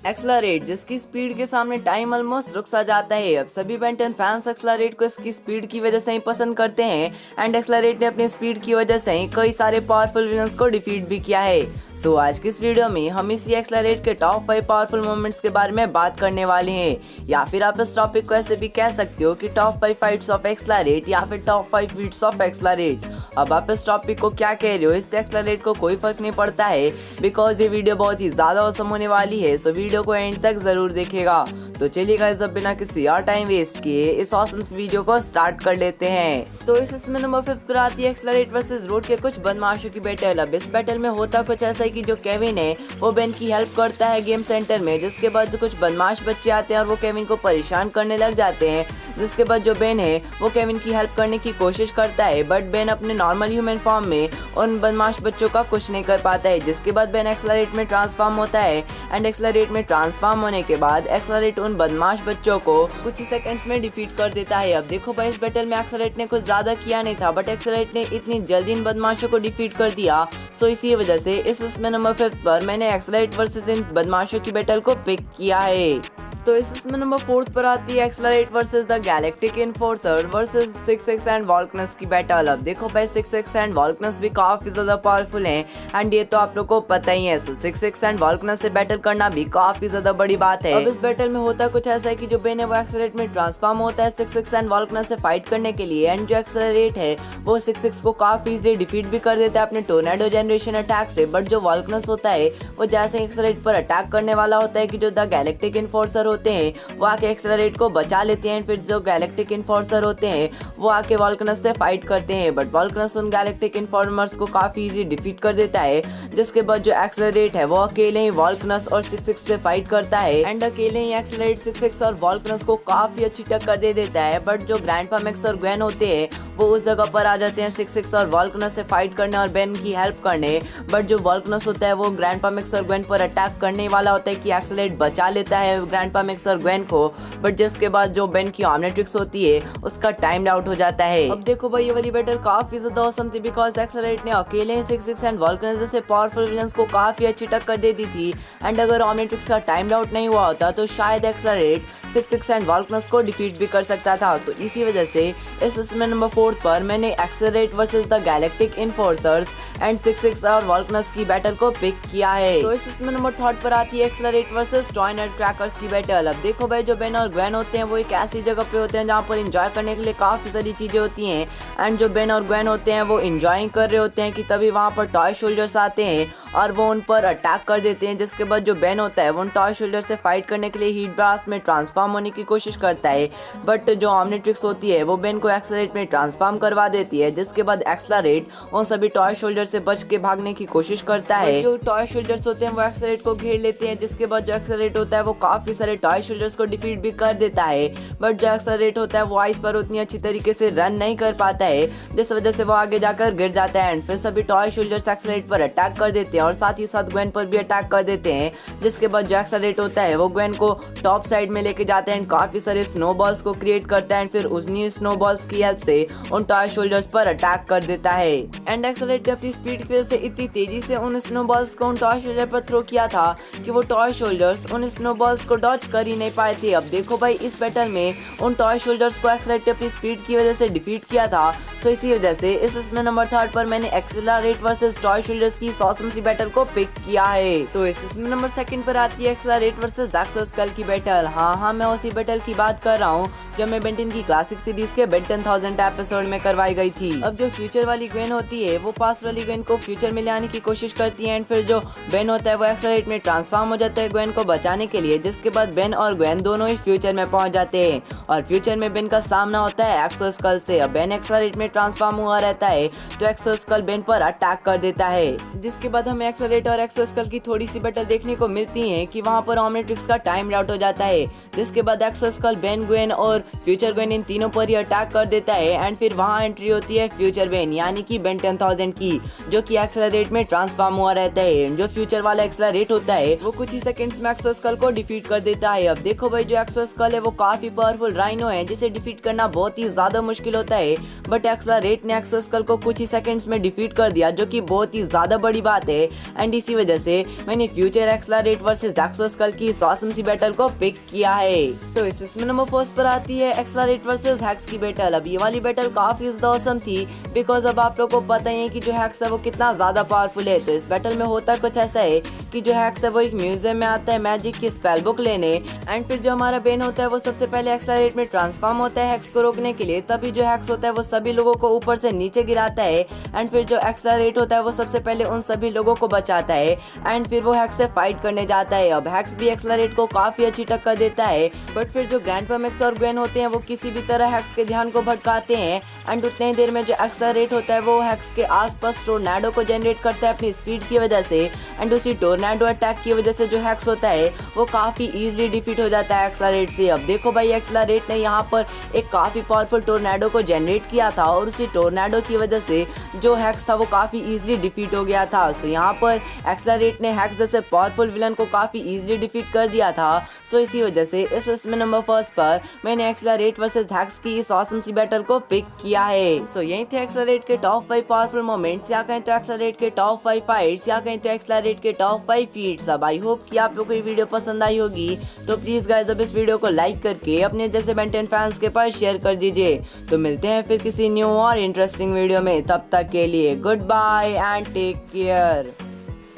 Accelerate, जिसकी speed के सामने टाइम ऑलमोस्ट रुक सा जाता है। अब सभी बेन 10 फैंस एक्सलरेट को इसकी स्पीड की वजह से ही पसंद करते हैं एंड एक्सलरेट ने अपनी स्पीड की वजह से ही कई सारे पावरफुल विलन्स को डिफीट भी किया है। सो आज की इस वीडियो में हम इसी एक्सलरेट के टॉप 5 पावरफुल मोमेंट्स के बारे में बात करने वाले हैं, या फिर आप इस टॉपिक को ऐसे भी कह सकते हो कि टॉप 5 फाइट्स ऑफ एक्सलरेट या फिर टॉप 5 फीट्स ऑफ एक्सलरेट। अब आप इस टॉपिक को क्या कह रहे हो, इससे एक्सलरेट को कोई फर्क नहीं पड़ता है, बिकॉज ये वीडियो बहुत ही ज्यादा औसम होने वाली है। सो वीडियो को एंड तक जरूर देखिएगा। तो चलिए गाइस, अब बिना किसी और टाइम वेस्ट किए इस ऑसम वीडियो को स्टार्ट कर लेते हैं। तो इसमें नंबर 5 पर आती है एक्सलरेट वर्सेस रोड के कुछ बदमाशों की बैटल। अब इस बैटल में होता कुछ ऐसा है कि जो केविन है वो बेन की हेल्प करता है गेम सेंटर में, जिसके बाद जो कुछ बदमाश बच्चे आते हैं और वो केविन को परेशान करने लग जाते हैं। जिसके बाद जो बेन है वो केविन की हेल्प करने की कोशिश करता है, बट बेन अपने नॉर्मल ह्यूमन फॉर्म में उन बदमाश बच्चों का कुछ नहीं कर पाता है। जिसके बाद बेन एक्सलरेट में ट्रांसफॉर्म होता है एंड एक्सलरेट में ट्रांसफॉर्म होने के बाद एक्सलरेट उन बदमाश बच्चों को कुछ ही सेकंड्स में डिफीट कर देता है। अब देखो भाई, इस बैटल में एक्सलरेट ने कुछ ज्यादा किया नहीं था, बट एक्सलरेट ने इतनी जल्दी इन बदमाशों को डिफीट कर दिया। सो इसी वजह से इसमें नंबर 5 पर मैंने एक्सलरेट वर्सेस इन बदमाशों की बैटल को पिक किया है। तो इसमें नंबर 4 पर आती है accelerate versus the galactic enforcer versus 6-6 and Vulcanus की बैटल। अब देखो भाई, 6-6 एंड वॉल्कनस भी काफी ज्यादा पावरफुल हैं एंड ये तो आप लोग को पता ही है। सो 6-6 एंड वॉल्कनस से बैटल करना भी काफी ज्यादा बड़ी बात है। अब इस बैटल में होता कुछ ऐसा है कि जो बेन है वो एक्सलरेट में ट्रांसफॉर्म होता है 6-6 एंड वॉल्कनस से फाइट करने के लिए, एंड जो एक्सलरेट है वो 6-6 को काफी इजीली डिफीट भी कर देता है अपने टोर्नेडो जनरेशन अटैक से। बट जो वॉल्कनस होता है वो जैसे एक्सलरेट पर अटैक करने वाला होता है कि जो द गैलेक्टिक इन्फोर्सर होते हैं वो आके एक्सलरेट को बचा लेते हैं। फिर जो गैलेक्टिक इन्फोर्सर होते हैं वो आके वॉल्कनस से फाइट करते हैं, बट वॉल्कनस उन गैलेक्टिक इन्फॉर्मर्स को काफी इजी डिफीट कर देता है। जिसके बाद जो एक्सलरेट है वो अकेले ही वॉल्कनस और 6-6 से फाइट करता है एंड अकेले ही एक्सलरेट 6-6 और वॉल्कनस को काफी अच्छी टक्कर दे देता है। बट जो ग्रैंडपा मैक्स और ग्वेन होते हैं वो उस जगह पर आ जाते हैं 6-6 और वॉल्कनस से फाइट करने और बेन की हेल्प करने। बट जो वॉल्कनस होता है वो ग्रैंडपा मैक्स और ग्वेन पर अटैक करने वाला होता है कि एक्सलरेट बचा लेता है ग्रैंडपा मैक्स और ग्वेन को। बट जिसके बाद जो बेन की ऑमनिट्रिक्स होती है उसका टाइम आउट हो जाता है। अब देखो भाई, ये वाली बैटल काफी ज्यादा औसम थी, बिकॉज एक्सलरेट ने अकेले ही 6-6 एंड वॉल्कनस जैसे पावरफुल विलन्स को काफी अच्छी टक्कर दे दी थी। एंड अगर ऑमनिट्रिक्स का टाइम आउट नहीं हुआ होता तो शायद एक्सलरेट 6-6 एंड वॉल्कनस को डिफीट भी कर सकता था। तो इसी वजह से इसमें नंबर 4 पर मैंने accelerate versus the galactic enforcers and 6-6 और वॉल्कनस की बैटल को पिक किया है। तो इसमें नंबर 3 पर आती है एक्सलरेट वर्सेस टॉय नट क्रैकर्स की बैटल। अब देखो भाई, जो बेन और ग्वेन होते हैं वो एक ऐसी जगह पे होते हैं जहाँ पर एंजॉय करने के लिए काफी सारी चीजें होती हैं। एंड जो बेन और ग्वेन होते हैं वो एंजॉय कर रहे होते हैं कि तभी वहाँ पर टॉय सोल्जर्स आते हैं और वो उन पर अटैक कर देते हैं। जिसके बाद जो बेन होता है वो उन टॉय सोल्जर से फाइट करने के लिए हीट ब्लास्ट में ट्रांसफॉर्म होने की कोशिश करता है, बट जो ऑमनिट्रिक्स होती है वो बेन को एक्सलरेट में ट्रांसफॉर्म करवा देती है। जिसके बाद एक्सलरेट उन सभी टॉय सोल्जर से बच के भागने की कोशिश करता है। जो टॉय सोल्जर्स होते हैं वो एक्सलरेट को घेर लेते हैं। जिसके बाद जो एक्सलरेट होता है वो काफी सारे टॉय सोल्जर्स को डिफीट भी कर देता है, बट जो एक्सलरेट होता है वो आइस पर उतनी अच्छी तरीके से रन नहीं कर पाता है, जिस वजह से वो आगे जाकर गिर जाता है। एंड फिर सभी टॉय सोल्जर्स एक्सलरेट पर अटैक कर देते हैं और साथ ही साथ ग्वेन पर भी अटैक कर देते हैं। जिसके बाद जो एक्सलरेट होता है वो ग्वेन को टॉप साइड में लेके जाते हैं, काफी सारे स्नोबॉल्स को क्रिएट करता है, फिर उन्हीं स्नोबॉल्स की हेल्प से उन टॉय सोल्जर्स पर अटैक कर देता है। एंड एक्सलरेट ने अपनी स्पीड की वजह से इतनी तेजी से उन स्नोबॉल्स को उन टॉय सोल्जर पर थ्रो किया था कि वो टॉय सोल्जर्स उन स्नोबॉल्स को डॉज कर ही नहीं पाए थे। अब देखो भाई, इस बैटल में उन टॉय सोल्जर्स को एक्सलरेट ने अपनी स्पीड की वजह से डिफीट किया था। सो इसी वजह से इसमें नंबर 3 पर मैंने एक्सलरेट वर्सेस टॉय सोल्जर्स की ऑसम सी बैटल को पिक किया है। तो इसमें नंबर 2 पर आती है एक्सलरेट वर्सेस एक्सोस्केल की बैटल। हाँ, मैं उसी बैटल की बात कर रहा हूँ जो मैं बेन 10 की क्लासिक सीरीज के बेन 10,000 एपिसोड में करवाई गई थी। अब जो फ्यूचर वाली ग्वेन होती है वो पास्ट वाली ग्वेन को फ्यूचर में ले आने की कोशिश करती है, एंड फिर जो बेन होता है वो एक्सलरेट में ट्रांसफॉर्म हो जाता है ग्वेन को बचाने के लिए। जिसके बाद बेन और ग्वेन दोनों ही फ्यूचर में पहुंच जाते हैं और फ्यूचर में बेन का सामना होता है एक्सोस्केल से। अब बेन एक्सलरेट में ट्रांसफॉर्म हुआ रहता है तो एक्सोस्केल बेन पर अटैक कर देता है। जिसके बाद हमें एक्सलरेट और एक्सोस्केल की थोड़ी सी बैटल देखने को मिलती है कि वहाँ पर ऑमनिट्रिक्स का टाइम आउट हो जाता है। जिसके बाद एक्सोस्केल बेन, ग्वेन और फ्यूचर गोइन इन तीनों पर ही अटैक कर देता है एंड फिर वहाँ एंट्री होती है फ्यूचर वेन यानी कि बेन 10,000 की, जो कि एक्सेलरेट में ट्रांसफॉर्म हुआ रहता है। जो फ्यूचर वाला एक्सेलरेट होता है वो कुछ ही सेकंड्स में एक्सो स्कल को डिफीट कर देता है। अब देखो भाई, जो एक्सो स्कल है वो काफी पावरफुल राइनो है जिसे डिफीट करना बहुत ही ज्यादा मुश्किल होता है, बट एक्सेलरेट ने एक्सो स्कल को कुछ ही सेकंड्स में डिफीट कर दिया, जो कि बहुत ही ज्यादा बड़ी बात है। एंड इसी वजह से मैंने फ्यूचर एक्सेलरेट वर्सेस एक्सो स्कल की इस ऑसम सी बैटल को पिक किया है। तो इसमें नंबर 4 पर आती है एक्सेलरेट वर्सेस हैक्स की बैटल। अब ये वाली बैटल काफी ज्यादा ऑसम थी बिकॉज अब आप लोगों को पता ही है कि जो हैक्स है वो कितना ज्यादा पावरफुल है। तो इस बैटल में होता कुछ ऐसा है कि जो हैक्स है वो एक म्यूजियम में आता है मैजिक की स्पेल बुक लेने, एंड फिर जो हमारा बेन होता है वो सबसे पहले एक्सेलरेट में ट्रांसफॉर्म होता है हैक्स को रोकने के लिए। तभी जो हैक्स होता है वो सभी लोगों को ऊपर से नीचे गिराता है, एंड फिर जो एक्सेलरेट होता है वो सबसे पहले उन सभी लोगों को बचाता है एंड फिर वो हैक्स से फाइट करने जाता है। अब हैक्स भी एक्सेलरेट को काफी अच्छी टक्कर देता है, बट फिर जो ग्रैंडपा मैक्स और ग्वेन होते हैं वो किसी भी तरह हैक्स के ध्यान को भटकाते हैं, एंड उतने ही देर में जो एक्सेलरेट होता है वो हैक्स के आसपास टोर्नेडो को जनरेट करता है अपनी स्पीड की वजह से, एंड उसी टोर्नेडो अटैक की वजह से जो हैक्स होता है वो काफी इजीली डिफीट हो जाता है एक्सेलरेट से। अब देखो भाई, एक्सेलरेट ने यहाँ पर एक काफी पावरफुल टोर्नेडो को जनरेट किया था और उसी टोर्नेडो की वजह से जो हैक्स था वो काफी इजीली डिफीट हो गया था। सो यहाँ पर एक्सेलरेट ने हैक्स जैसे पावरफुल विलन को काफी इजीली डिफीट कर दिया था। सो इसी वजह से इस इसमें नंबर 1 पर मैंने एक्सेलरेट वर्सेस हैक्स की इस ऑसम सी बैटल को पिक किया है। सो यही थे एक्सेलरेट के टॉप 5 पावरफुल मोमेंट्स, या कहें तो एक्सेलरेट के टॉप 5 फाइट्स, या कहें तो एक्सेलरेट के टॉप 5 फीट्स। अब आई होप कि आप लोगों को ये वीडियो पसंद आई होगी, तो प्लीज गाइस अब इस वीडियो को लाइक करके अपने जैसे बेन 10 फैंस के पास शेयर कर दीजिए। तो मिलते हैं फिर किसी न्यू और इंटरेस्टिंग वीडियो में, तब तक के लिए good bye and take care.